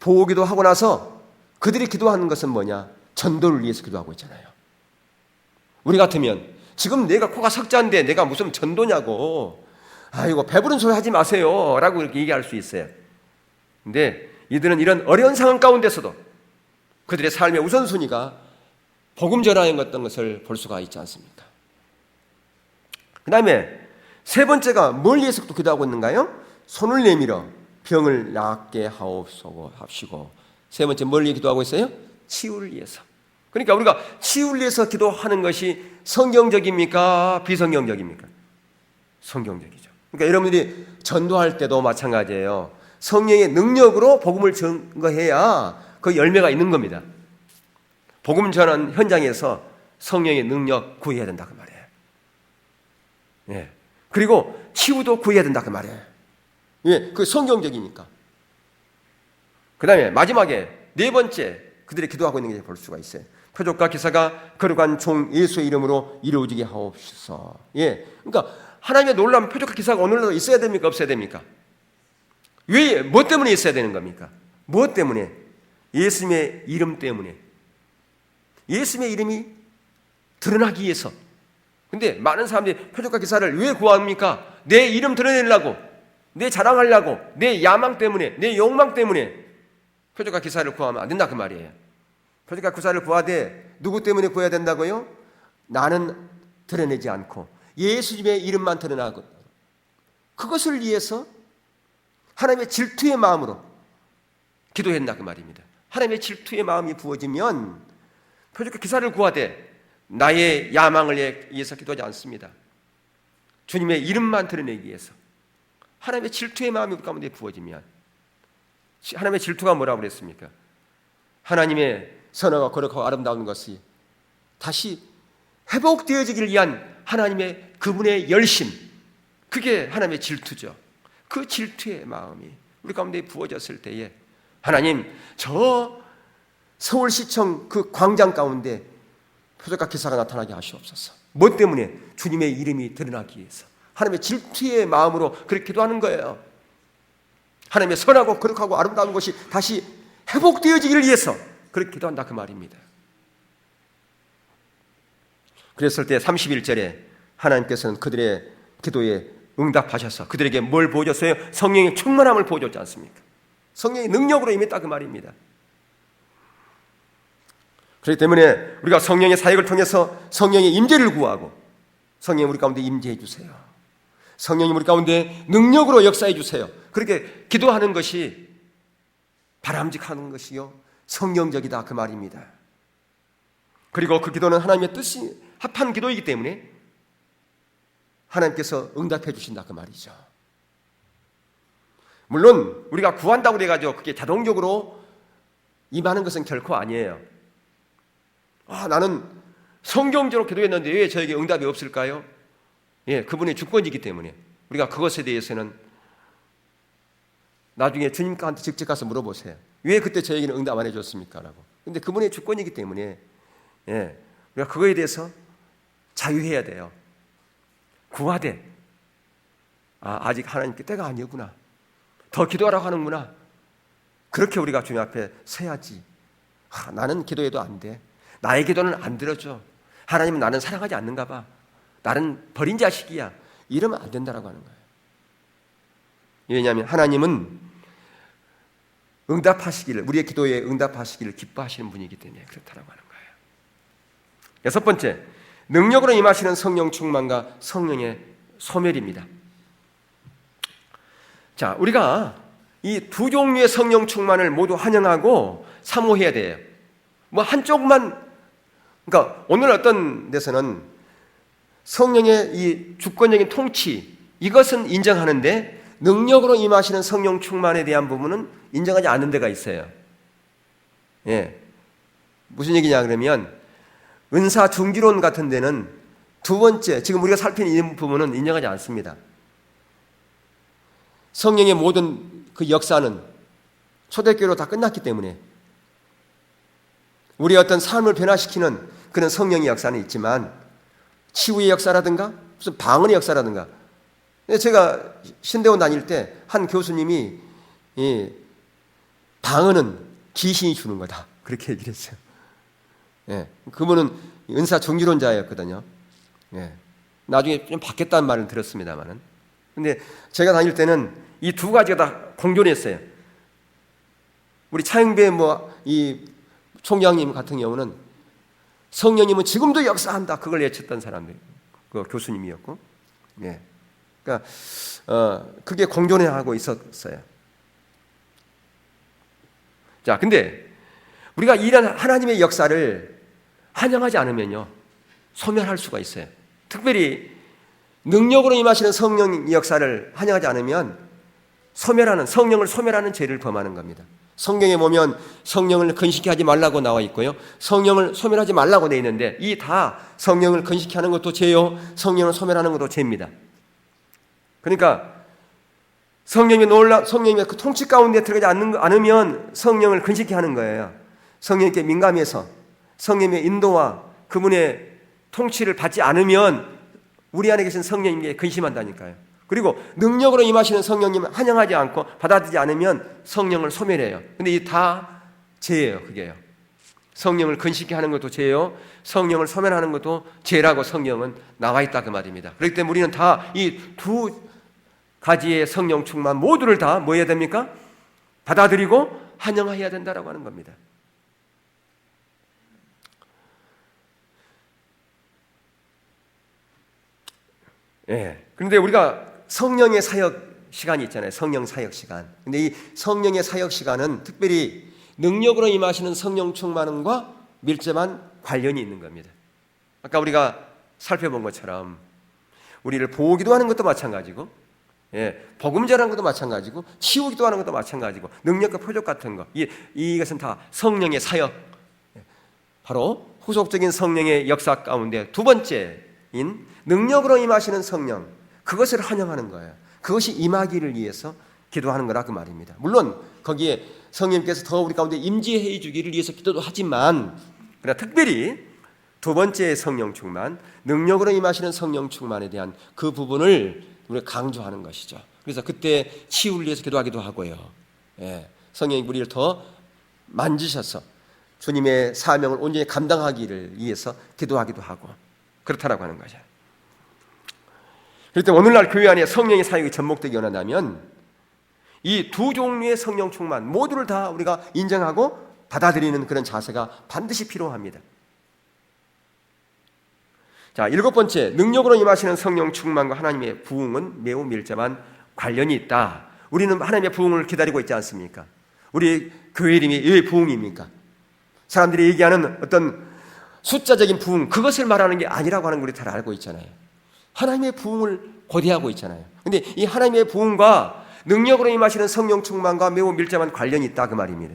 보호기도 하고 나서 그들이 기도하는 것은 뭐냐? 전도를 위해서 기도하고 있잖아요. 우리 같으면 지금 내가 코가 석자인데 내가 무슨 전도냐고, 아이고 배부른 소리 하지 마세요 라고 이렇게 얘기할 수 있어요. 근데 이들은 이런 어려운 상황 가운데서도 그들의 삶의 우선순위가 복음 전하는 어떤 것을 볼 수가 있지 않습니까? 그 다음에 세 번째가 뭘 위해서 또 기도하고 있는가요? 손을 내밀어 병을 낫게 하옵시고. 세 번째 뭘 위해 기도하고 있어요? 치유를 위해서. 그러니까 우리가 치유를 위해서 기도하는 것이 성경적입니까? 비성경적입니까? 성경적이죠. 그러니까 여러분들이 전도할 때도 마찬가지예요. 성령의 능력으로 복음을 증거해야 그 열매가 있는 겁니다. 복음 전하는 현장에서 성령의 능력 구해야 된다 그 말이에요. 예. 그리고 치유도 구해야 된다 그 말이에요. 예, 그 성경적이니까. 그 다음에 마지막에 네 번째 그들이 기도하고 있는 게 볼 수가 있어요. 표적과 기사가 거룩한 종 예수의 이름으로 이루어지게 하옵소서. 예, 그러니까 하나님의 놀라운 표적과 기사가 오늘도 있어야 됩니까? 없어야 됩니까? 왜, 뭐 때문에 있어야 되는 겁니까? 무엇 때문에? 예수님의 이름 때문에. 예수님의 이름이 드러나기 위해서. 근데 많은 사람들이 표적과 기사를 왜 구합니까? 내 이름 드러내려고, 내 자랑하려고, 내 야망 때문에, 내 욕망 때문에 표적과 기사를 구하면 안 된다 그 말이에요. 표적과 기사를 구하되 누구 때문에 구해야 된다고요? 나는 드러내지 않고 예수님의 이름만 드러나고 그것을 위해서 하나님의 질투의 마음으로 기도했나 그 말입니다. 하나님의 질투의 마음이 부어지면 표적과 기사를 구하되 나의 야망을 위해서 기도하지 않습니다. 주님의 이름만 드러내기 위해서. 하나님의 질투의 마음이 우리 가운데 부어지면, 하나님의 질투가 뭐라고 그랬습니까? 하나님의 선하고 거룩하고 아름다운 것이 다시 회복되어지기를 위한 하나님의 그분의 열심, 그게 하나님의 질투죠. 그 질투의 마음이 우리 가운데 부어졌을 때에 하나님, 저 서울시청 그 광장 가운데 표적과 기사가 나타나게 하시옵소서. 뭐 때문에? 주님의 이름이 드러나기 위해서. 하나님의 질투의 마음으로 그렇게 기도하는 거예요. 하나님의 선하고 거룩하고 아름다운 것이 다시 회복되어지기를 위해서 그렇게 기도한다 그 말입니다. 그랬을 때 31절에 하나님께서는 그들의 기도에 응답하셔서 그들에게 뭘 보여줬어요? 성령의 충만함을 보여줬지 않습니까? 성령의 능력으로 임했다 그 말입니다. 그렇기 때문에 우리가 성령의 사역을 통해서 성령의 임재를 구하고, 성령님 우리 가운데 임재해 주세요. 성령님 우리 가운데 능력으로 역사해 주세요. 그렇게 기도하는 것이 바람직한 것이요 성령적이다 그 말입니다. 그리고 그 기도는 하나님의 뜻이 합한 기도이기 때문에 하나님께서 응답해 주신다 그 말이죠. 물론 우리가 구한다고 해가지고 그게 자동적으로 임하는 것은 결코 아니에요. 나는 성경적으로 기도했는데 왜 저에게 응답이 없을까요? 예, 그분의 주권이기 때문에 우리가 그것에 대해서는 나중에 주님한테 직접 가서 물어보세요. 왜 그때 저에게는 응답 안 해줬습니까? 라고. 근데 그분의 주권이기 때문에 예, 우리가 그거에 대해서 자유해야 돼요. 구하되 아직 하나님께 때가 아니었구나. 더 기도하라고 하는구나. 그렇게 우리가 주님 앞에 서야지. 나는 기도해도 안 돼. 나의 기도는 안 들어줘. 하나님은 나는 사랑하지 않는가 봐. 나는 버린 자식이야. 이러면 안 된다라고 하는 거예요. 왜냐하면 하나님은 응답하시기를, 우리의 기도에 응답하시기를 기뻐하시는 분이기 때문에 그렇다라고 하는 거예요. 여섯 번째, 능력으로 임하시는 성령 충만과 성령의 소멸입니다. 자, 우리가 이 두 종류의 성령 충만을 모두 환영하고 사모해야 돼요. 뭐 한쪽만, 그러니까 오늘 어떤 데서는 성령의 이 주권적인 통치, 이것은 인정하는데 능력으로 임하시는 성령 충만에 대한 부분은 인정하지 않는 데가 있어요. 예. 무슨 얘기냐 그러면 은사 중기론 같은 데는 두 번째, 지금 우리가 살피는 이 부분은 인정하지 않습니다. 성령의 모든 그 역사는 초대교회로 다 끝났기 때문에 우리의 어떤 삶을 변화시키는 그런 성령의 역사는 있지만 치유의 역사라든가 무슨 방언의 역사라든가, 제가 신대원 다닐 때 한 교수님이 방언은 귀신이 주는 거다 그렇게 얘기를 했어요. 예, 그분은 은사 중기론자였거든요. 예, 나중에 좀 바뀌었다는 말을 들었습니다만은, 근데 제가 다닐 때는 이 두 가지가 다 공존했어요. 우리 차영배 이 총장님 같은 경우는 성령님은 지금도 역사한다 그걸 외쳤던 사람들, 그 교수님이었고, 예. 그러니까 그게 공존하고 있었어요. 자, 근데 우리가 이런 하나님의 역사를 환영하지 않으면요, 소멸할 수가 있어요. 특별히 능력으로 임하시는 성령의 역사를 환영하지 않으면 성령을 소멸하는 죄를 범하는 겁니다. 성경에 보면 성령을 근식히 하지 말라고 나와 있고요, 성령을 소멸하지 말라고 되어 있는데, 이 다 성령을 근식히 하는 것도 죄요, 성령을 소멸하는 것도 죄입니다. 그러니까 성령의 그 통치 가운데 들어가지 않으면 성령을 근식히 하는 거예요. 성령께 민감해서 성령의 인도와 그분의 통치를 받지 않으면 우리 안에 계신 성령님께 근심한다니까요. 그리고 능력으로 임하시는 성령님을 환영하지 않고 받아들이지 않으면 성령을 소멸해요. 근데 이 다 죄예요. 그게요. 성령을 근식히 하는 것도 죄요, 성령을 소멸하는 것도 죄라고 성경은 나와 있다 그 말입니다. 그렇기 때문에 우리는 다 이 두 가지의 성령 충만 모두를 다 뭐 해야 됩니까? 받아들이고 환영해야 된다라고 하는 겁니다. 예. 그런데 우리가 성령의 사역 시간이 있잖아요. 성령 사역 시간. 근데 이 성령의 사역 시간은 특별히 능력으로 임하시는 성령 충만과 밀접한 관련이 있는 겁니다. 아까 우리가 살펴본 것처럼 우리를 보기도 하는 것도 마찬가지고, 예, 복음 전하는 것도 마찬가지고, 치우기도 하는 것도 마찬가지고, 능력과 표적 같은 것, 이것은 다 성령의 사역, 바로 후속적인 성령의 역사 가운데 두 번째인 능력으로 임하시는 성령, 그것을 환영하는 거예요. 그것이 임하기를 위해서 기도하는 거라 그 말입니다. 물론 거기에 성령님께서 더 우리 가운데 임재해 주기를 위해서 기도도 하지만, 그러나 특별히 두 번째 성령 충만, 능력으로 임하시는 성령 충만에 대한 그 부분을 우리가 강조하는 것이죠. 그래서 그때 치유를 위해서 기도하기도 하고요, 예, 성령이 우리를 더 만지셔서 주님의 사명을 온전히 감당하기를 위해서 기도하기도 하고 그렇다라고 하는 거죠. 그렇기 때문에 오늘날 교회 안에 성령의 사역이 접목되기 원한다면 이 두 종류의 성령 충만 모두를 다 우리가 인정하고 받아들이는 그런 자세가 반드시 필요합니다. 자, 일곱 번째, 능력으로 임하시는 성령 충만과 하나님의 부흥은 매우 밀접한 관련이 있다. 우리는 하나님의 부흥을 기다리고 있지 않습니까? 우리 교회 이름이 왜 부흥입니까? 사람들이 얘기하는 어떤 숫자적인 부흥, 그것을 말하는 게 아니라고 하는 걸 우리 잘 알고 있잖아요. 하나님의 부흥을 고대하고 있잖아요. 그런데 이 하나님의 부흥과 능력으로 임하시는 성령 충만과 매우 밀접한 관련이 있다 그 말입니다.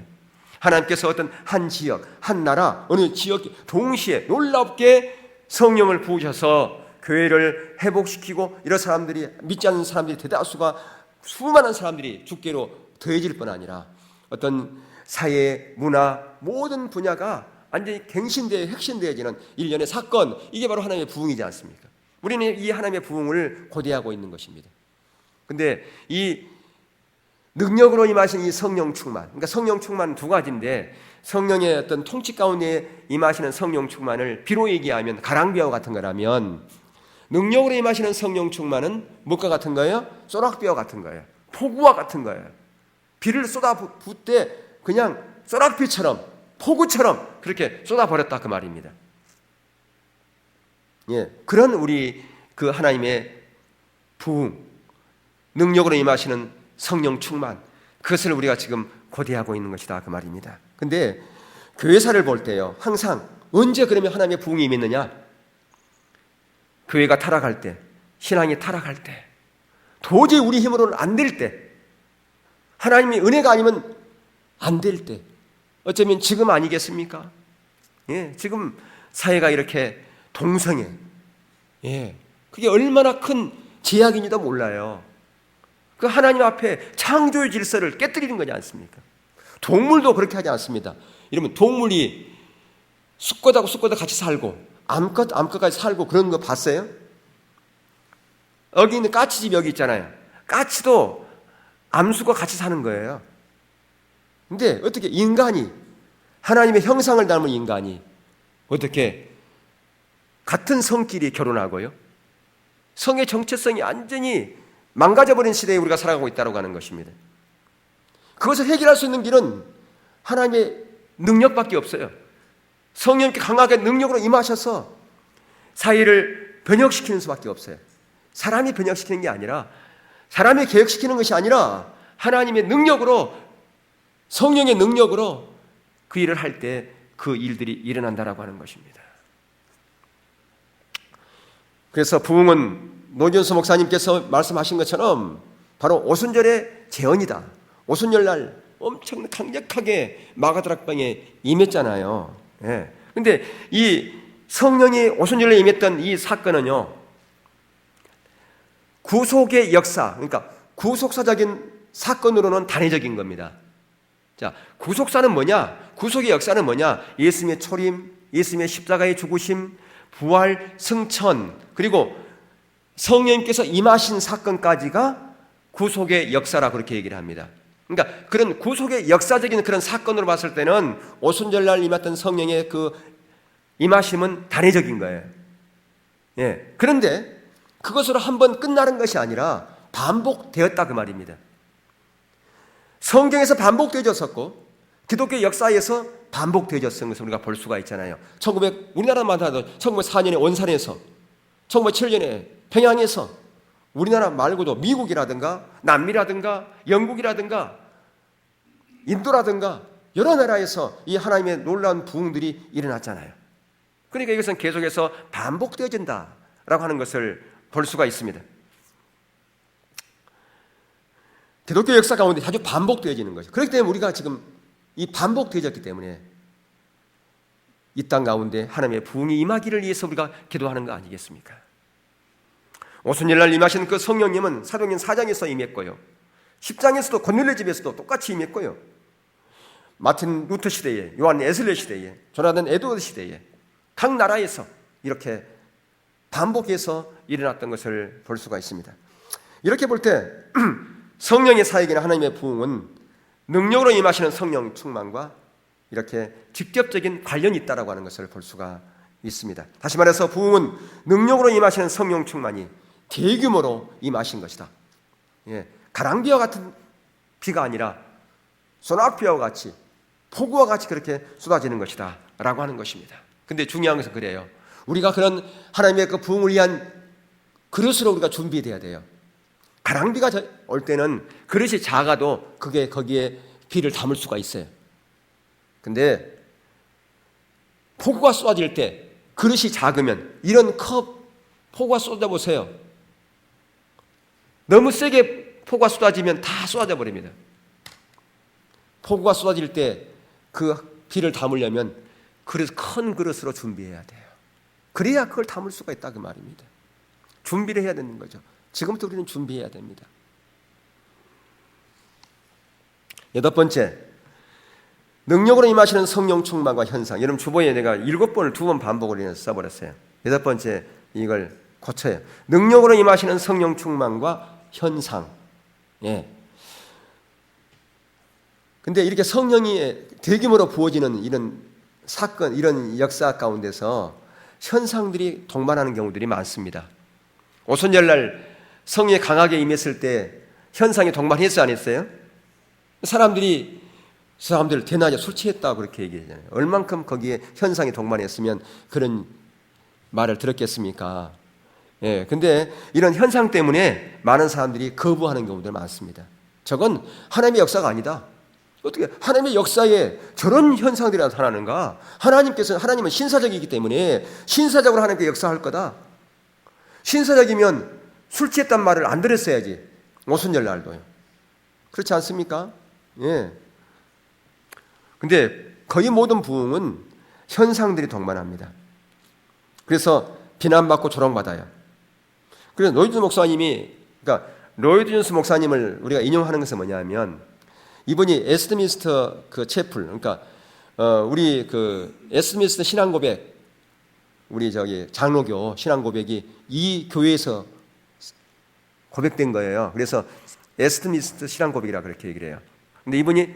하나님께서 어떤 한 지역, 한 나라, 어느 지역 동시에 놀랍게 성령을 부으셔서 교회를 회복시키고, 이런 사람들이, 믿지 않는 사람들이 대다수가, 수많은 사람들이 주께로 더해질 뿐 아니라 어떤 사회, 문화, 모든 분야가 완전히 갱신되어 혁신되어지는 일련의 사건, 이게 바로 하나님의 부흥이지 않습니까? 우리는 이 하나님의 부흥을 고대하고 있는 것입니다. 그런데 이 능력으로 임하신 이 성령 충만, 그러니까 성령 충만은 두 가지인데, 성령의 어떤 통치 가운데 임하시는 성령 충만을 비로 얘기하면 가랑비와 같은 거라면, 능력으로 임하시는 성령 충만은 무엇과 같은 거예요? 소낙비와 같은 거예요. 폭우와 같은 거예요. 비를 쏟아붓을 때 그냥 소낙비처럼, 폭우처럼 그렇게 쏟아버렸다 그 말입니다. 예, 그런 우리 그 하나님의 부흥, 능력으로 임하시는 성령 충만, 그것을 우리가 지금 고대하고 있는 것이다 그 말입니다. 근데 교회사를 볼 때요, 항상 언제 그러면 하나님의 부흥이 임했느냐? 교회가 타락할 때, 신앙이 타락할 때, 도저히 우리 힘으로는 안 될 때, 하나님의 은혜가 아니면 안 될 때, 어쩌면 지금 아니겠습니까? 예, 지금 사회가 이렇게 동성애, 예, 그게 얼마나 큰 제약인지도 몰라요. 그 하나님 앞에 창조의 질서를 깨뜨리는 거지 않습니까? 동물도 그렇게 하지 않습니다. 이러면 동물이 수컷하고 수컷하고 같이 살고 암컷까지 살고 그런 거 봤어요? 여기 있는 까치집 여기 있잖아요. 까치도 암수가 같이 사는 거예요. 근데 어떻게 인간이, 하나님의 형상을 닮은 인간이 어떻게 같은 성끼리 결혼하고요? 성의 정체성이 완전히 망가져버린 시대에 우리가 살아가고 있다고 하는 것입니다. 그것을 해결할 수 있는 길은 하나님의 능력밖에 없어요. 성령님께 강하게 능력으로 임하셔서 사회를 변혁시키는 수밖에 없어요. 사람이 번역시키는 게 아니라, 사람이 개혁시키는 것이 아니라 하나님의 능력으로, 성령의 능력으로 그 일을 할 때 그 일들이 일어난다라고 하는 것입니다. 그래서 부흥은 노준수 목사님께서 말씀하신 것처럼 바로 오순절의 재언이다. 오순절날 엄청 강력하게 마가다락방에 임했잖아요. 예. 근데 이 성령이 오순절에 임했던 이 사건은요, 구속의 역사, 그러니까 구속사적인 사건으로는 단회적인 겁니다. 자, 구속사는 뭐냐? 구속의 역사는 뭐냐? 예수님의 초림, 예수님의 십자가의 죽으심, 부활, 승천, 그리고 성령님께서 임하신 사건까지가 구속의 역사라고 그렇게 얘기를 합니다. 그러니까 그런 구속의 역사적인 그런 사건으로 봤을 때는 오순절날 임했던 성령의 그 임하심은 단회적인 거예요. 예. 그런데 그것으로 한번 끝나는 것이 아니라 반복되었다 그 말입니다. 성경에서 반복되어졌었고 기독교 역사에서 반복되어졌던 것을 우리가 볼 수가 있잖아요. 우리나라만 하도 1904년에 원산에서, 1907년에 평양에서, 우리나라 말고도 미국이라든가 남미라든가 영국이라든가 인도라든가 여러 나라에서 이 하나님의 놀라운 부흥들이 일어났잖아요. 그러니까 이것은 계속해서 반복되어진다라고 하는 것을 볼 수가 있습니다. 기독교 역사 가운데 자주 반복되어지는 거죠. 그렇기 때문에 우리가 지금 이 반복되어졌기 때문에 이 땅 가운데 하나님의 부흥이 임하기를 위해서 우리가 기도하는 거 아니겠습니까? 오순절날 임하신 그 성령님은 사도행전 4장에서 임했고요, 10장에서도 고넬료 집에서도 똑같이 임했고요, 마틴 루터 시대에, 요한 웨슬리 시대에, 조나단 에드워드 시대에 각 나라에서 이렇게 반복해서 일어났던 것을 볼 수가 있습니다. 이렇게 볼 때 성령의 사역이나 하나님의 부흥은 능력으로 임하시는 성령 충만과 이렇게 직접적인 관련이 있다라고 하는 것을 볼 수가 있습니다. 다시 말해서 부흥은 능력으로 임하시는 성령 충만이 대규모로 임하신 것이다. 예, 가랑비와 같은 비가 아니라 소낙비와 같이, 폭우와 같이 그렇게 쏟아지는 것이다 라고 하는 것입니다. 근데 중요한 것은 그래요. 우리가 그런 하나님의 그 부흥을 위한 그릇으로 우리가 준비돼야 돼요. 가랑비가 올 때는 그릇이 작아도 그게 거기에 비를 담을 수가 있어요. 근데 폭우가 쏟아질 때 그릇이 작으면, 이런 컵 폭우가 쏟아보세요. 너무 세게 폭우가 쏟아지면 다 쏟아져 버립니다. 폭우가 쏟아질 때 그 비를 담으려면 큰 그릇으로 준비해야 돼요. 그래야 그걸 담을 수가 있다 그 말입니다. 준비를 해야 되는 거죠. 지금부터 우리는 준비해야 됩니다. 8번째, 능력으로 임하시는 성령 충만과 현상. 여러분 주보에 내가 7번을 2번 반복을 해서 써버렸어요. 8번째 이걸 고쳐요. 능력으로 임하시는 성령 충만과 현상. 예. 근데 이렇게 성령이 대규모로 부어지는 이런 사건, 이런 역사 가운데서 현상들이 동반하는 경우들이 많습니다. 오순절날 성령이 강하게 임했을 때 현상이 동반했어요, 안 했어요? 사람들 대낮에 술 취했다고 그렇게 얘기하잖아요. 얼만큼 거기에 현상이 동반했으면 그런 말을 들었겠습니까? 예, 근데 이런 현상 때문에 많은 사람들이 거부하는 경우들 많습니다. 저건 하나님의 역사가 아니다. 어떻게 하나님의 역사에 저런 현상들이 나타나는가? 하나님은 신사적이기 때문에 신사적으로 하나님께 역사할 거다. 신사적이면 술 취했단 말을 안 들었어야지. 오순절 날도요. 그렇지 않습니까? 예. 근데 거의 모든 부흥은 현상들이 동반합니다. 그래서 비난받고 조롱받아요. 그래서 로이드 존스 목사님을 우리가 인용하는 것은 뭐냐면, 이분이 에스트민스터 그 채플, 그러니까 우리 그 에스트민스터 신앙고백, 우리 장로교 신앙고백이 이 교회에서 고백된 거예요. 그래서 에스트민스터 신앙고백이라 그렇게 얘기를 해요. 근데 이분이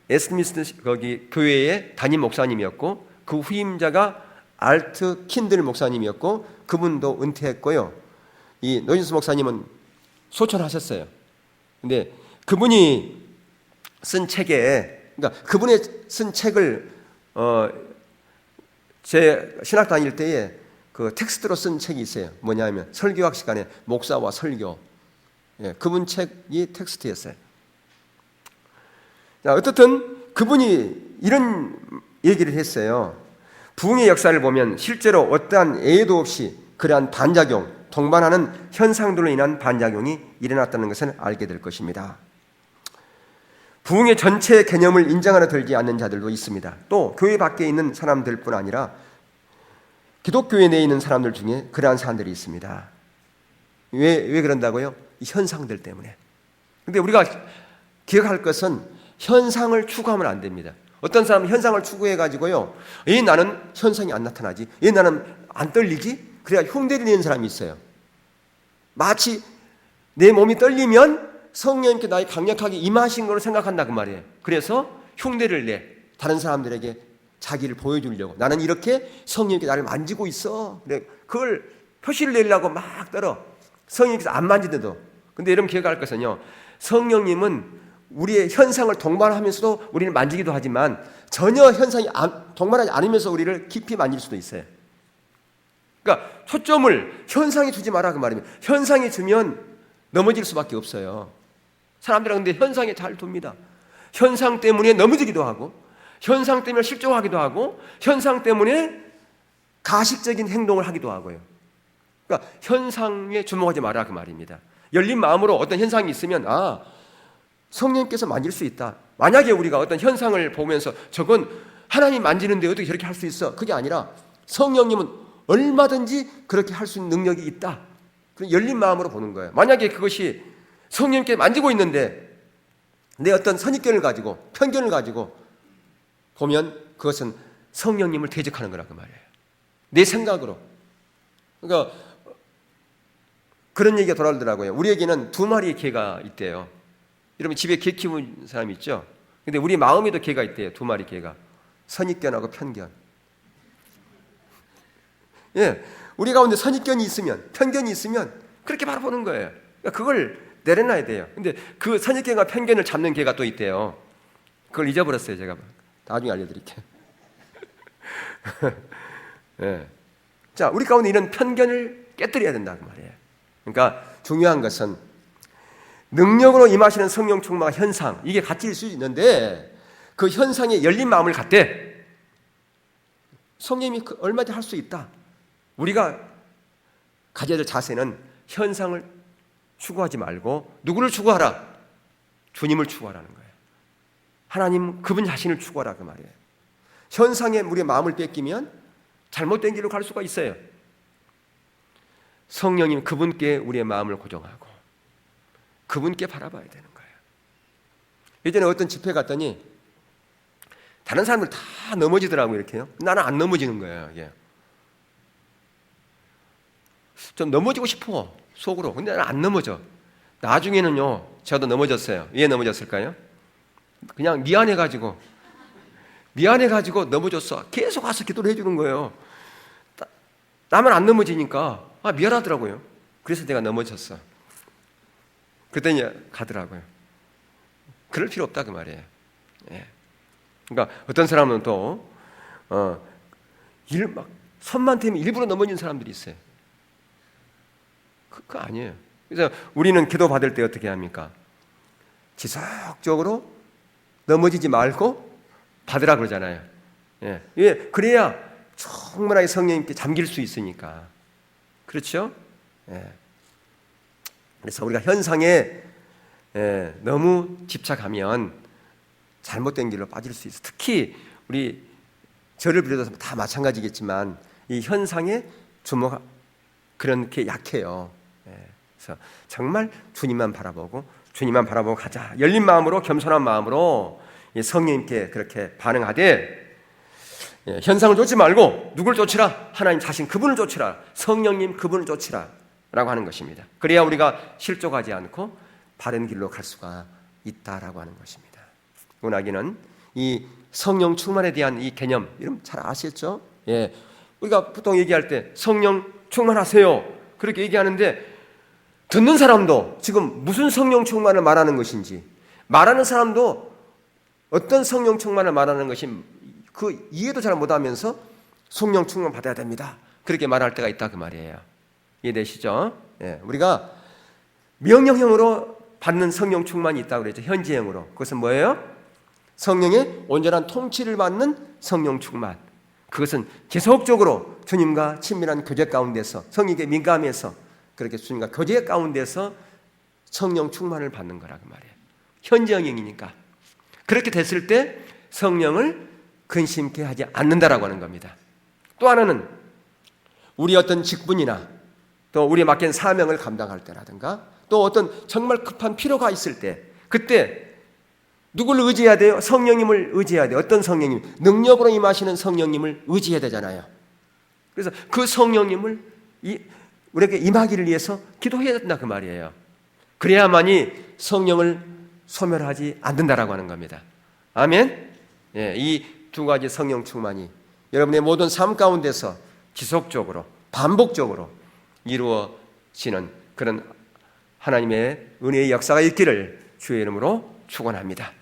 에스트민스터 거기 교회의 담임 목사님이었고, 그 후임자가 알트 킨들 목사님이었고, 그분도 은퇴했고요. 이 노진스 목사님은 소천하셨어요. 근데 그분이 쓴 책에, 그러니까 그분의 쓴 책을 제 신학 다닐 때에 그 텍스트로 쓴 책이 있어요. 뭐냐면 설교학 시간에 목사와 설교. 예, 그분 책이 텍스트였어요. 자, 어떻든 그분이 이런 얘기를 했어요. 부흥의 역사를 보면 실제로 어떠한 예도 없이 그러한 반작용, 동반하는 현상들로 인한 반작용이 일어났다는 것을 알게 될 것입니다. 부흥의 전체 개념을 인정하려 들지 않는 자들도 있습니다. 또 교회 밖에 있는 사람들뿐 아니라 기독교회 내에 있는 사람들 중에 그러한 사람들이 있습니다. 왜 그런다고요? 이 현상들 때문에. 근데 우리가 기억할 것은 현상을 추구하면 안 됩니다. 어떤 사람은 현상을 추구해가지고요, 왜 나는 현상이 안 나타나지? 왜 나는 안 떨리지? 그래야 흉내를 내는 사람이 있어요. 마치 내 몸이 떨리면 성령님께 나에 강력하게 임하신 걸로 생각한다 그 말이에요. 그래서 흉내를 내. 다른 사람들에게 자기를 보여주려고. 나는 이렇게 성령님께 나를 만지고 있어. 그래, 그걸 표시를 내려고 막 떨어. 성령님께서 안 만지대도. 근데 여러분 기억할 것은요, 성령님은 우리의 현상을 동반하면서도 우리를 만지기도 하지만 전혀 현상이 동반하지 않으면서 우리를 깊이 만질 수도 있어요. 그러니까 초점을 현상에 두지 마라 그 말입니다. 현상에 두면 넘어질 수밖에 없어요. 사람들은 근데 현상에 잘 둡니다. 현상 때문에 넘어지기도 하고, 현상 때문에 실족하기도 하고, 현상 때문에 가식적인 행동을 하기도 하고요. 그러니까 현상에 주목하지 마라 그 말입니다. 열린 마음으로 어떤 현상이 있으면 성령님께서 만질 수 있다. 만약에 우리가 어떤 현상을 보면서 저건 하나님 만지는데 어떻게 저렇게 할 수 있어? 그게 아니라 성령님은 얼마든지 그렇게 할 수 있는 능력이 있다. 열린 마음으로 보는 거예요. 만약에 그것이 성령님께 만지고 있는데 내 어떤 선입견을 가지고 편견을 가지고 보면 그것은 성령님을 대적하는 거라 그 말이에요. 내 생각으로. 그러니까 그런 얘기가 돌아오더라고요. 우리에게는 2마리의 개가 있대요. 여러분 집에 개 키우는 사람 있죠? 근데 우리 마음에도 개가 있대요. 2마리 개가. 선입견하고 편견. 예, 우리 가운데 선입견이 있으면, 편견이 있으면 그렇게 바라보는 거예요. 그러니까 그걸 내려놔야 돼요. 근데 그 선입견과 편견을 잡는 개가 또 있대요. 그걸 잊어버렸어요. 제가 나중에 알려드릴게요. 예. 자, 우리 가운데 이런 편견을 깨뜨려야 된다 그 말이에요. 그러니까 중요한 것은 능력으로 임하시는 성령 충만과 현상, 이게 같이 있을 수 있는데 그 현상에 열린 마음을 갖되 성령님이 얼마든지 할 수 있다. 우리가 가져야 될 자세는 현상을 추구하지 말고 누구를 추구하라? 주님을 추구하라는 거예요. 하나님 그분 자신을 추구하라 그 말이에요. 현상에 우리의 마음을 뺏기면 잘못된 길로 갈 수가 있어요. 성령님 그분께 우리의 마음을 고정하고 그분께 바라봐야 되는 거예요. 예전에 어떤 집회 갔더니 다른 사람들 다 넘어지더라고요. 이렇게요. 나는 안 넘어지는 거예요. 이게. 좀 넘어지고 싶어 속으로. 근데 나는 안 넘어져. 나중에는요 저도 넘어졌어요. 왜 넘어졌을까요? 그냥 미안해가지고 넘어졌어. 계속 와서 기도를 해주는 거예요. 나만 안 넘어지니까 미안하더라고요. 그래서 내가 넘어졌어. 그랬더니 가더라고요. 그럴 필요 없다 그 말이에요. 예. 그러니까 어떤 사람은 또 막 손만 대면 일부러 넘어지는 사람들이 있어요. 그거 아니에요. 그래서 우리는 기도 받을 때 어떻게 합니까? 지속적으로 넘어지지 말고 받으라 그러잖아요. 예. 예. 그래야 충분하게 성령님께 잠길 수 있으니까. 그렇죠? 예. 그래서 우리가 현상에 너무 집착하면 잘못된 길로 빠질 수 있어요. 특히 우리 저를 비롯해서 다 마찬가지겠지만 이 현상에 그렇게 약해요. 그래서 정말 주님만 바라보고 가자. 열린 마음으로 겸손한 마음으로 성령님께 그렇게 반응하되 현상을 쫓지 말고 누굴 쫓으라? 하나님 자신 그분을 쫓으라. 성령님 그분을 쫓으라 라고 하는 것입니다. 그래야 우리가 실족하지 않고 바른 길로 갈 수가 있다라고 하는 것입니다. 문학인은 이 성령 충만에 대한 이 개념 이름 잘 아시겠죠? 예, 우리가 보통 얘기할 때 성령 충만하세요 그렇게 얘기하는데 듣는 사람도 지금 무슨 성령 충만을 말하는 것인지 말하는 사람도 어떤 성령 충만을 말하는 것인지 그 이해도 잘 못하면서 성령 충만 받아야 됩니다 그렇게 말할 때가 있다 그 말이에요. 이해되시죠? 예, 우리가 명령형으로 받는 성령 충만이 있다고 그랬죠. 현재형으로. 그것은 뭐예요? 성령의 온전한 통치를 받는 성령 충만. 그것은 지속적으로 주님과 친밀한 교제 가운데서, 성령에게 민감해서 그렇게 주님과 교제 가운데서 성령 충만을 받는 거라고 말이에요. 현재형이니까. 그렇게 됐을 때 성령을 근심케 하지 않는다라고 하는 겁니다. 또 하나는 우리 어떤 직분이나 또 우리에 맡긴 사명을 감당할 때라든가 또 어떤 정말 급한 필요가 있을 때, 그때 누구를 의지해야 돼요? 성령님을 의지해야 돼요. 어떤 성령님? 능력으로 임하시는 성령님을 의지해야 되잖아요. 그래서 그 성령님을 우리에게 임하기를 위해서 기도해야 된다 그 말이에요. 그래야만이 성령을 소멸하지 않는다라고 하는 겁니다. 아멘? 예, 이 두 가지 성령 충만이 여러분의 모든 삶 가운데서 지속적으로 반복적으로 이루어지는 그런 하나님의 은혜의 역사가 있기를 주의 이름으로 축원합니다.